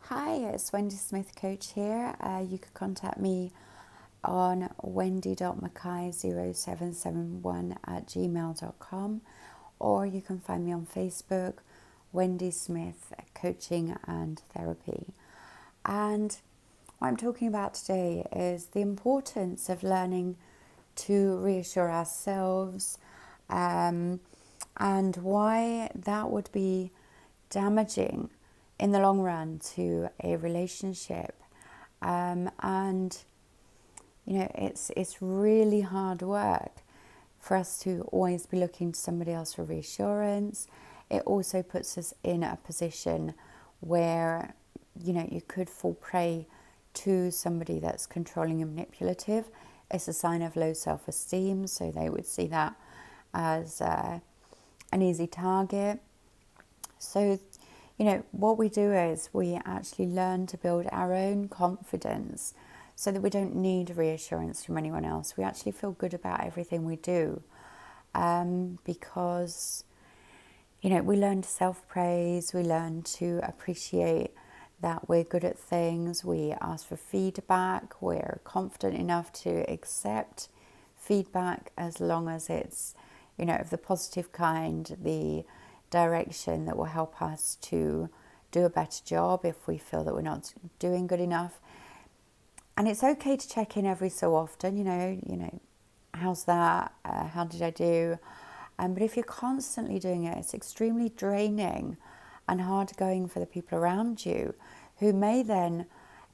Hi, it's Wendy Smith, coach here. You can contact me on wendy.mackay0771@gmail.com, or you can find me on Facebook, Wendy Smith Coaching and Therapy. And what I'm talking about today is the importance of learning to reassure ourselves, and why that would be damaging in the long run to a relationship. And it's really hard work for us to always be looking to somebody else for reassurance. It also puts us in a position where you could fall prey to somebody that's controlling and manipulative. It's a sign of low self-esteem, so they would see that as an easy target. So what we do is we actually learn to build our own confidence so that we don't need reassurance from anyone else. We actually feel good about everything we do, because we learn to self-praise, we learn to appreciate that we're good at things, we ask for feedback, we're confident enough to accept feedback as long as it's of the positive kind, the direction that will help us to do a better job if we feel that we're not doing good enough. And it's okay to check in every so often, how's that? How did I do? But if you're constantly doing it, it's extremely draining and hard going for the people around you, who may then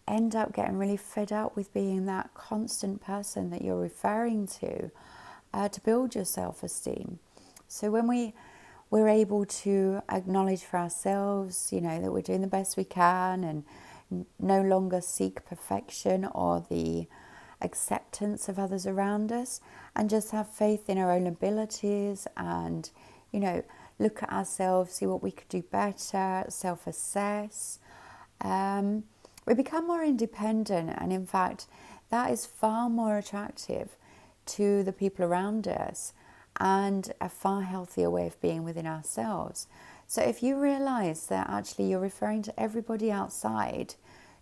end up getting really fed up with being that constant person that you're referring to build your self-esteem. So when we're able to acknowledge for ourselves, that we're doing the best we can and no longer seek perfection or the acceptance of others around us, and just have faith in our own abilities and, look at ourselves, see what we could do better, self-assess, we become more independent. And in fact, that is far more attractive to the people around us and a far healthier way of being within ourselves. So if you realize that actually you're referring to everybody outside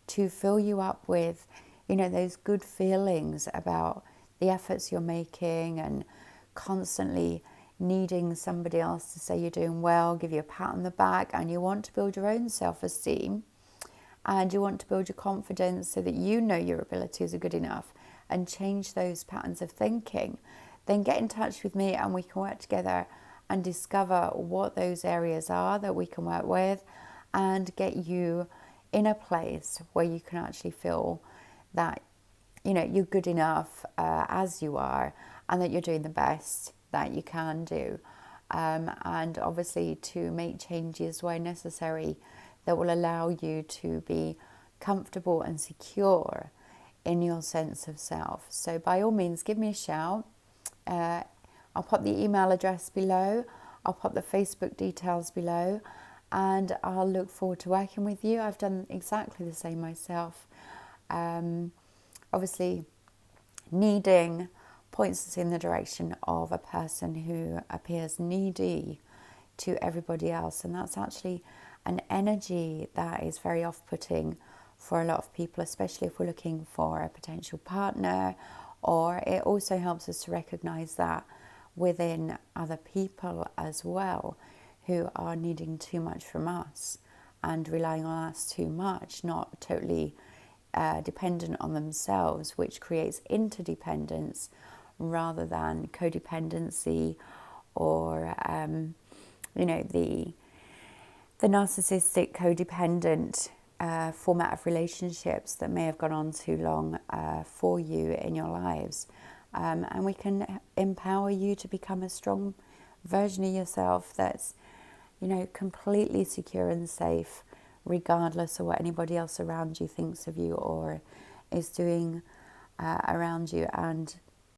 to fill you up with, those good feelings about the efforts you're making, and constantly needing somebody else to say you're doing well, give you a pat on the back, and you want to build your own self-esteem, and you want to build your confidence so that your abilities are good enough, and change those patterns of thinking, then get in touch with me and we can work together and discover what those areas are that we can work with, and get you in a place where you can actually feel that you're good enough as you are, and that you're doing the best that you can do, and obviously to make changes where necessary that will allow you to be comfortable and secure in your sense of self. So by all means, give me a shout. I'll pop the email address below, I'll pop the Facebook details below, and I'll look forward to working with you. I've done exactly the same myself. Obviously, needing points us in the direction of a person who appears needy to everybody else, and that's actually an energy that is very off-putting for a lot of people, especially if we're looking for a potential partner. Or it also helps us to recognize that within other people as well, who are needing too much from us and relying on us too much, not totally dependent on themselves, which creates interdependence rather than codependency, or the narcissistic codependent format of relationships that may have gone on too long for you in your lives. And we can empower you to become a strong version of yourself that's, completely secure and safe, regardless of what anybody else around you thinks of you or is doing around you. And